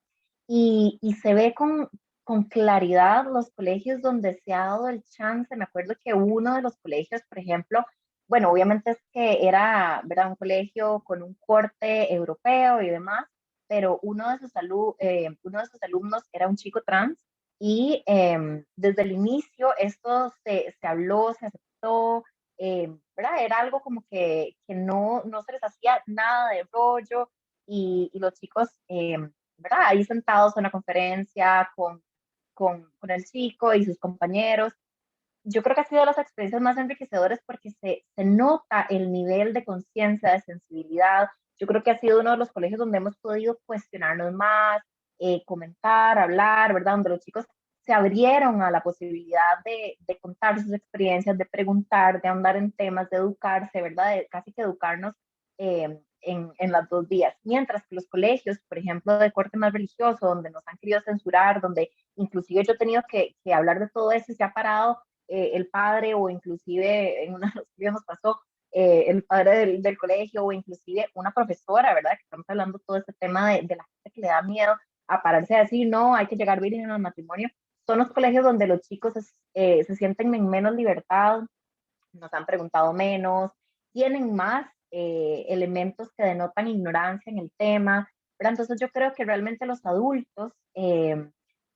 Y se ve con claridad los colegios donde se ha dado el chance. Me acuerdo que uno de los colegios, por ejemplo, bueno, obviamente es que era, ¿verdad? Un colegio con un corte europeo y demás, pero uno de sus alumnos era un chico trans y desde el inicio esto se habló, se aceptó, ¿verdad? Era algo como que no se les hacía nada de rollo y los chicos, ¿verdad? Ahí sentados en la conferencia con el chico y sus compañeros. Yo creo que ha sido de las experiencias más enriquecedoras porque se nota el nivel de conciencia, de sensibilidad. Yo creo que ha sido uno de los colegios donde hemos podido cuestionarnos más, comentar, hablar, ¿verdad? Donde los chicos se abrieron a la posibilidad de contar sus experiencias, de preguntar, de ahondar en temas, de educarse, ¿verdad? De casi que educarnos en las dos vías. Mientras que los colegios, por ejemplo, de corte más religioso, donde nos han querido censurar, donde inclusive yo he tenido que hablar de todo eso y se ha parado el padre o inclusive en uno de los que nos pasó, el padre del colegio o inclusive una profesora, ¿verdad? Que estamos hablando todo este tema de la gente que le da miedo a pararse a decir, no, hay que llegar virgen al matrimonio. Son los colegios donde los chicos se sienten en menos libertad, nos han preguntado menos, tienen más elementos que denotan ignorancia en el tema, ¿verdad? Entonces yo creo que realmente los adultos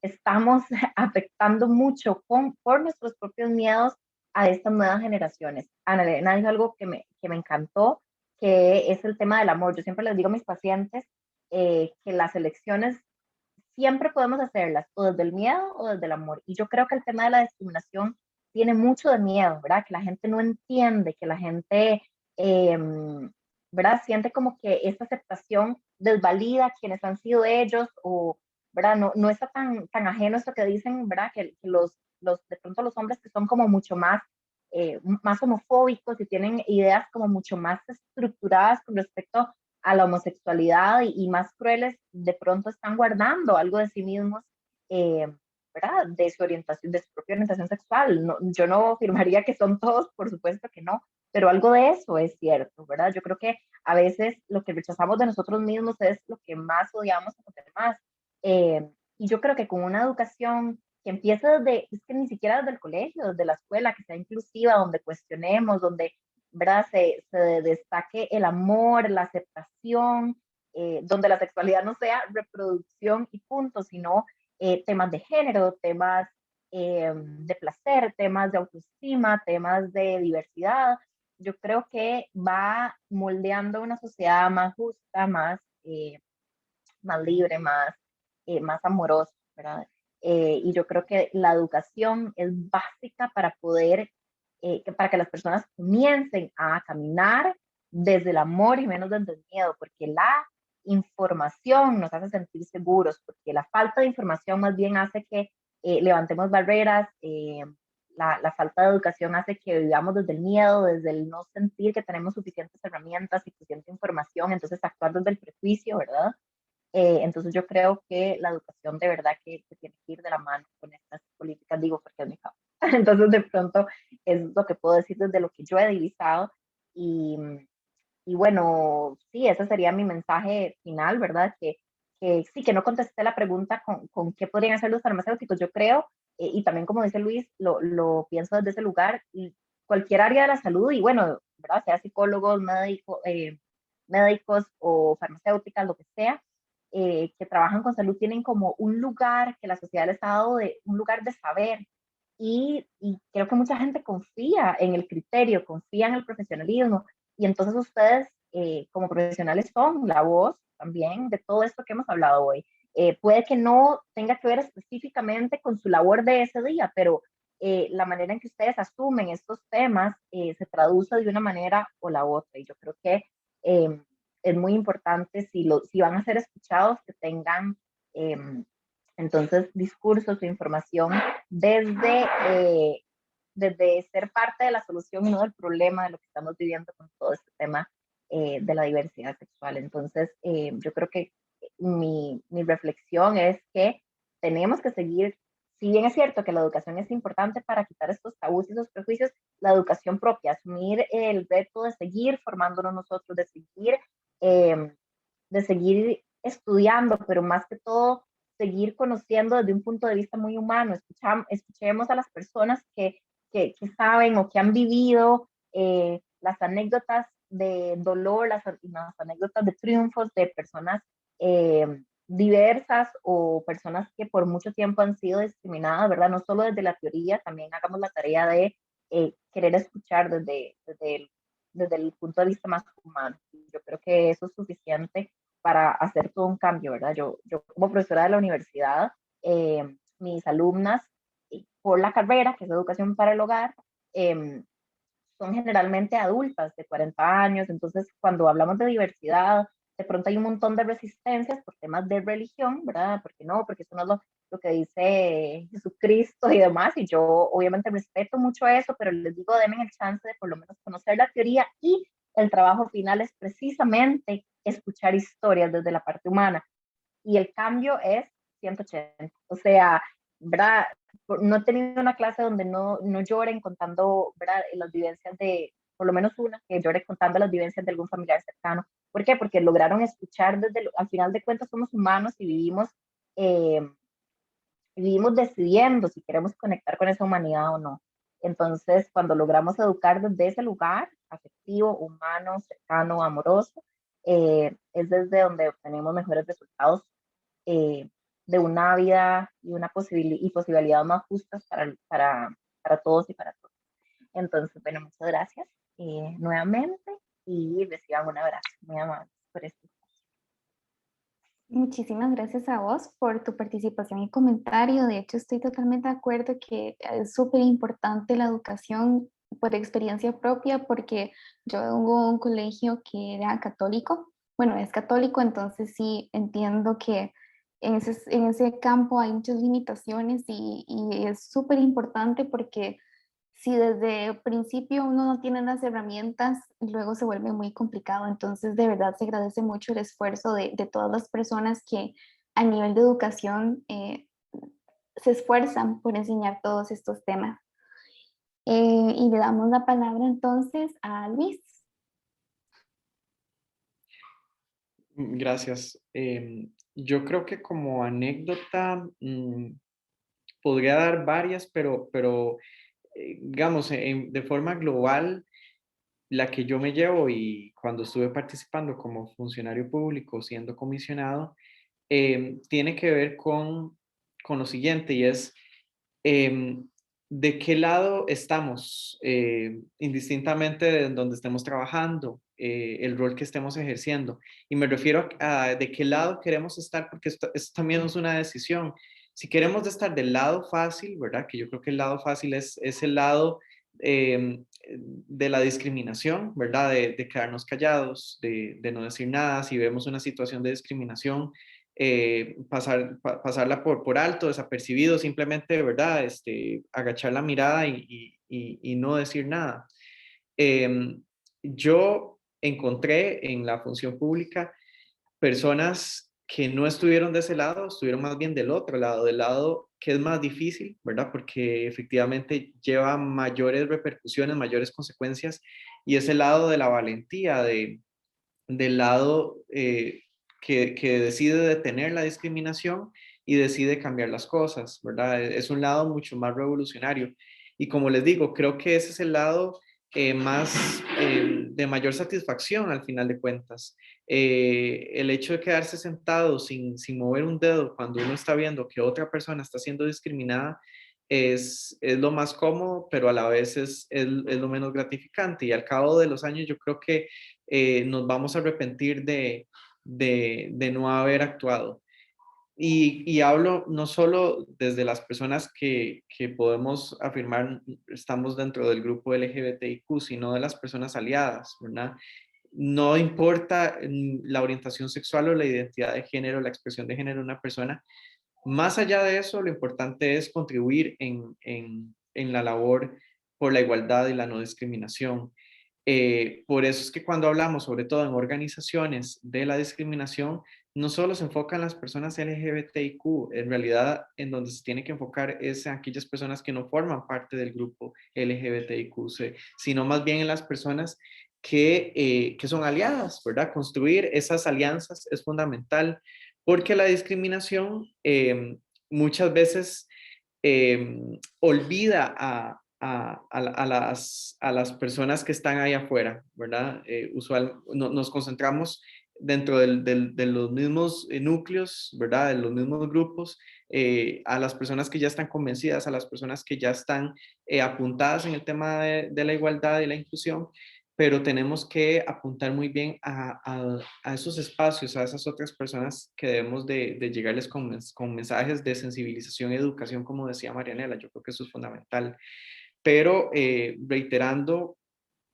estamos afectando mucho por nuestros propios miedos a estas nuevas generaciones. Ana Elena dijo algo que me encantó, que es el tema del amor. Yo siempre les digo a mis pacientes que las elecciones siempre podemos hacerlas o desde el miedo o desde el amor. Y yo creo que el tema de la discriminación tiene mucho de miedo, ¿verdad? Que la gente no entiende, que la gente, ¿verdad? Siente como que esta aceptación desvalida a quienes han sido ellos o, ¿verdad? No está tan ajeno a esto que dicen, ¿verdad? Que de pronto los hombres que son como mucho más homofóbicos y tienen ideas como mucho más estructuradas con respecto a la homosexualidad y más crueles, de pronto están guardando algo de sí mismos, ¿verdad? De su orientación, de su propia orientación sexual. No, yo no afirmaría que son todos, por supuesto que no, pero algo de eso es cierto, ¿verdad? Yo creo que a veces lo que rechazamos de nosotros mismos es lo que más odiamos a los demás. Y yo creo que con una educación que empiece desde, es que ni siquiera desde el colegio, desde la escuela, que sea inclusiva, donde cuestionemos, donde, ¿verdad? Se destaque el amor, la aceptación, donde la sexualidad no sea reproducción y punto, sino temas de género, temas de placer, temas de autoestima, temas de diversidad. Yo creo que va moldeando una sociedad más justa, más libre, más amorosa, ¿verdad? Y yo creo que la educación es básica para poder, para que las personas comiencen a caminar desde el amor y menos desde el miedo, porque la información nos hace sentir seguros, porque la falta de información más bien hace que levantemos barreras, la falta de educación hace que vivamos desde el miedo, desde el no sentir que tenemos suficientes herramientas, suficiente información, entonces actuar desde el prejuicio, ¿verdad? Entonces yo creo que la educación de verdad que tiene que ir de la mano con estas políticas, digo, porque es mi campo. Entonces de pronto es lo que puedo decir desde lo que yo he divisado y, y bueno, sí, ese sería mi mensaje final, ¿verdad? Que sí, que no contesté la pregunta con qué podrían hacer los farmacéuticos. Yo creo, y también como dice Luis, lo pienso desde ese lugar, y cualquier área de la salud, y bueno, ¿verdad? Sea psicólogos, médicos o farmacéuticas, lo que sea, que trabajan con salud, tienen como un lugar que la sociedad les ha dado, un lugar de saber. Y creo que mucha gente confía en el criterio, confía en el profesionalismo, y entonces ustedes como profesionales son la voz también de todo esto que hemos hablado hoy. Puede que no tenga que ver específicamente con su labor de ese día, pero la manera en que ustedes asumen estos temas se traduce de una manera o la otra. Y yo creo que es muy importante si van a ser escuchados que tengan entonces discursos o información desde, desde ser parte de la solución y no del problema de lo que estamos viviendo con todo este tema de la diversidad sexual. Entonces, yo creo que mi reflexión es que tenemos que seguir, si bien es cierto que la educación es importante para quitar estos tabús y esos prejuicios, la educación propia, asumir el reto de seguir formándonos nosotros, eh, de seguir estudiando, pero más que todo seguir conociendo desde un punto de vista muy humano. Escuchemos a las personas que saben o que han vivido las anécdotas de dolor, las anécdotas de triunfos de personas diversas o personas que por mucho tiempo han sido discriminadas, ¿verdad? No solo desde la teoría, también hagamos la tarea de querer escuchar desde el punto de vista más humano. Yo creo que eso es suficiente para hacer todo un cambio, ¿verdad? Yo como profesora de la universidad, mis alumnas por la carrera, que es educación para el hogar, son generalmente adultas de 40 años, entonces cuando hablamos de diversidad, de pronto hay un montón de resistencias por temas de religión, ¿verdad? Porque no, porque eso no es lo que dice Jesucristo y demás, y yo obviamente respeto mucho eso, pero les digo, denme el chance de por lo menos conocer la teoría, y el trabajo final es precisamente escuchar historias desde la parte humana, y el cambio es 180, o sea, ¿verdad? No he tenido una clase donde no lloren contando, ¿verdad? Las vivencias de, por lo menos una, que llore contando las vivencias de algún familiar cercano. ¿Por qué? Porque lograron escuchar al final de cuentas somos humanos y vivimos decidiendo si queremos conectar con esa humanidad o no. Entonces, cuando logramos educar desde ese lugar afectivo, humano, cercano, amoroso, es desde donde obtenemos mejores resultados eh, de una vida y una posibilidad más justas para todos y para todos. Entonces, bueno, muchas gracias nuevamente, y reciban un abrazo muy amable por esto. Muchísimas gracias a vos por tu participación y comentario. De hecho, estoy totalmente de acuerdo que es súper importante la educación por experiencia propia, porque yo hubo un colegio que era católico, bueno, es católico, entonces sí entiendo que en ese campo hay muchas limitaciones, y es súper importante porque si desde el principio uno no tiene las herramientas, luego se vuelve muy complicado. Entonces, de verdad, se agradece mucho el esfuerzo de todas las personas que a nivel de educación se esfuerzan por enseñar todos estos temas. Y le damos la palabra entonces a Luis. Gracias. Yo creo que como anécdota podría dar varias, pero digamos, de forma global, la que yo me llevo y cuando estuve participando como funcionario público, siendo comisionado, tiene que ver con lo siguiente y es em, de qué lado estamos, indistintamente de donde estemos trabajando, el rol que estemos ejerciendo. Y me refiero a de qué lado queremos estar, porque esto también es una decisión. Si queremos estar del lado fácil, ¿verdad? Que yo creo que el lado fácil es el lado de la discriminación, ¿verdad? De quedarnos callados, de no decir nada. Si vemos una situación de discriminación, pasarla por alto, desapercibido, simplemente, ¿verdad? Agachar la mirada y no decir nada. Yo encontré en la función pública personas que no estuvieron de ese lado, estuvieron más bien del otro lado, del lado que es más difícil, ¿verdad? Porque efectivamente lleva mayores repercusiones, mayores consecuencias, y es el lado de la valentía, del lado que decide detener la discriminación y decide cambiar las cosas, ¿verdad? Es un lado mucho más revolucionario. Y como les digo, creo que ese es el lado más de mayor satisfacción al final de cuentas. El hecho de quedarse sentado sin mover un dedo cuando uno está viendo que otra persona está siendo discriminada es lo más cómodo, pero a la vez es lo menos gratificante. Y al cabo de los años yo creo que nos vamos a arrepentir de no haber actuado. Y hablo no solo desde las personas que podemos afirmar estamos dentro del grupo LGBTIQ, sino de las personas aliadas, ¿verdad? No importa la orientación sexual o la identidad de género, la expresión de género de una persona. Más allá de eso, lo importante es contribuir en la labor por la igualdad y la no discriminación. Por eso es que cuando hablamos, sobre todo en organizaciones de la discriminación, no solo se enfoca en las personas LGBTIQ, en realidad en donde se tiene que enfocar es en aquellas personas que no forman parte del grupo LGBTIQ, sino más bien en las personas que son aliadas, ¿verdad? Construir esas alianzas es fundamental porque la discriminación muchas veces olvida a las personas que están ahí afuera, ¿verdad? Nos concentramos dentro de los mismos núcleos, ¿verdad? De los mismos grupos, a las personas que ya están convencidas, a las personas que ya están apuntadas en el tema de la igualdad y la inclusión, pero tenemos que apuntar muy bien a esos espacios, a esas otras personas que debemos de llegarles con mensajes de sensibilización y educación, como decía Marianela. Yo creo que eso es fundamental. Pero reiterando,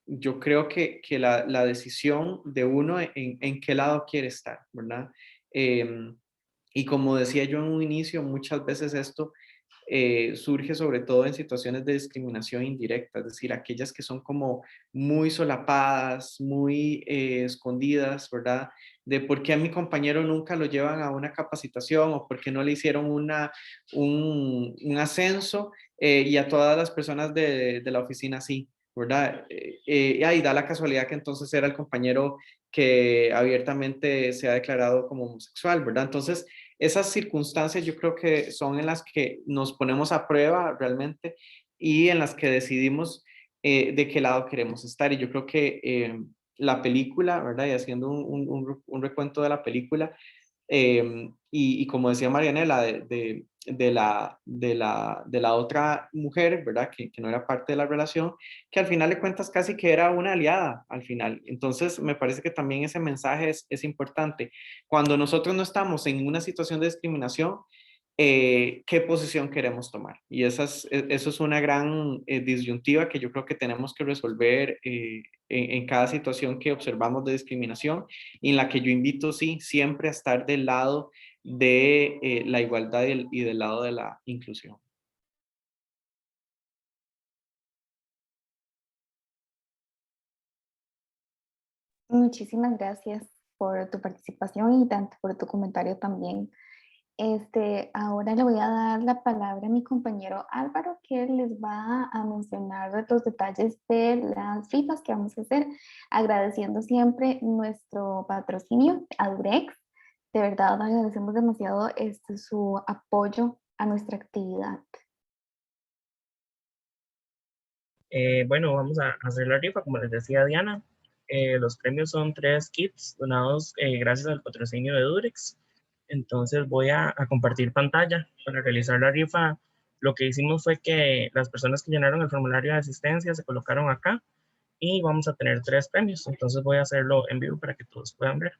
yo creo que la decisión de uno en qué lado quiere estar, ¿verdad? Em, y como decía yo en un inicio, muchas veces esto surge sobre todo en situaciones de discriminación indirecta, es decir, aquellas que son como muy solapadas, muy escondidas, ¿verdad? De por qué a mi compañero nunca lo llevan a una capacitación o por qué no le hicieron un ascenso y a todas las personas de la oficina sí, ¿verdad? Y ahí da la casualidad que entonces era el compañero que abiertamente se ha declarado como homosexual, ¿verdad? Entonces, esas circunstancias yo creo que son en las que nos ponemos a prueba realmente y en las que decidimos de qué lado queremos estar. Y yo creo que la película, ¿verdad? Y haciendo un recuento de la película, y como decía Marianela, de la otra mujer, ¿verdad? Que no era parte de la relación, que al final de cuentas casi que era una aliada al final. Entonces, me parece que también ese mensaje es importante. Cuando nosotros no estamos en una situación de discriminación, qué posición queremos tomar. Y eso es una gran disyuntiva que yo creo que tenemos que resolver en cada situación que observamos de discriminación y en la que yo invito, sí, siempre a estar del lado de la igualdad y del lado de la inclusión. Muchísimas gracias por tu participación y tanto por tu comentario también. Ahora le voy a dar la palabra a mi compañero Álvaro, que les va a mencionar los detalles de las rifas que vamos a hacer, agradeciendo siempre nuestro patrocinio a Durex. De verdad agradecemos demasiado su apoyo a nuestra actividad. Bueno, vamos a hacer la rifa, como les decía Diana. Los premios son 3 kits donados gracias al patrocinio de Durex. Entonces voy a compartir pantalla para realizar la rifa. Lo que hicimos fue que las personas que llenaron el formulario de asistencia se colocaron acá y vamos a tener 3 premios. Entonces voy a hacerlo en vivo para que todos puedan ver.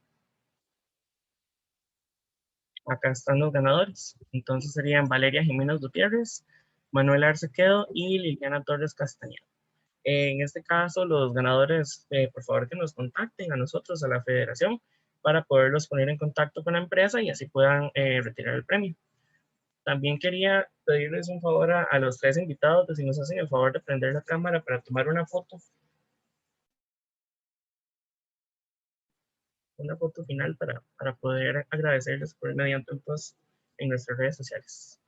Acá están los ganadores. Entonces serían Valeria Jiménez Gutiérrez, Manuel Arcequedo y Liliana Torres Castañeda. En este caso, los ganadores, por favor que nos contacten a nosotros, a la federación, para poderlos poner en contacto con la empresa y así puedan retirar el premio. También quería pedirles un favor a los 3 invitados, de si nos hacen el favor de prender la cámara para tomar una foto final para poder agradecerles por mediante un post en nuestras redes sociales.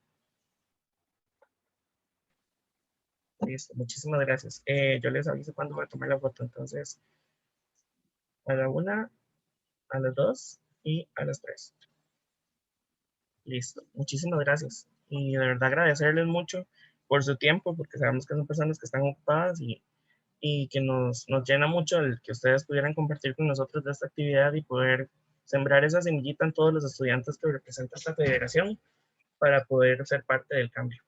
Listo, muchísimas gracias. Yo les aviso cuando voy a tomar la foto, entonces a la 1, a las 2 y a las 3. Listo, muchísimas gracias. Y de verdad agradecerles mucho por su tiempo, porque sabemos que son personas que están ocupadas y que nos llena mucho el que ustedes pudieran compartir con nosotros de esta actividad y poder sembrar esa semillita en todos los estudiantes que representa esta federación para poder ser parte del cambio.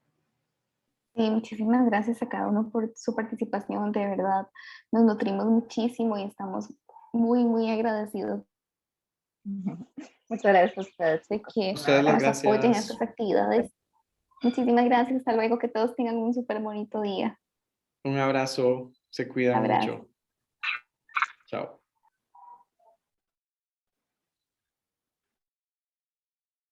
Sí, muchísimas gracias a cada uno por su participación, de verdad. Nos nutrimos muchísimo y estamos muy, muy agradecidos Muchas gracias a ustedes. de que Ustedes las nos apoyen en gracias. estas actividades. Muchísimas gracias. Hasta luego. Que todos tengan un súper bonito día. Un abrazo. Se cuidan Abrazo. mucho. Chao.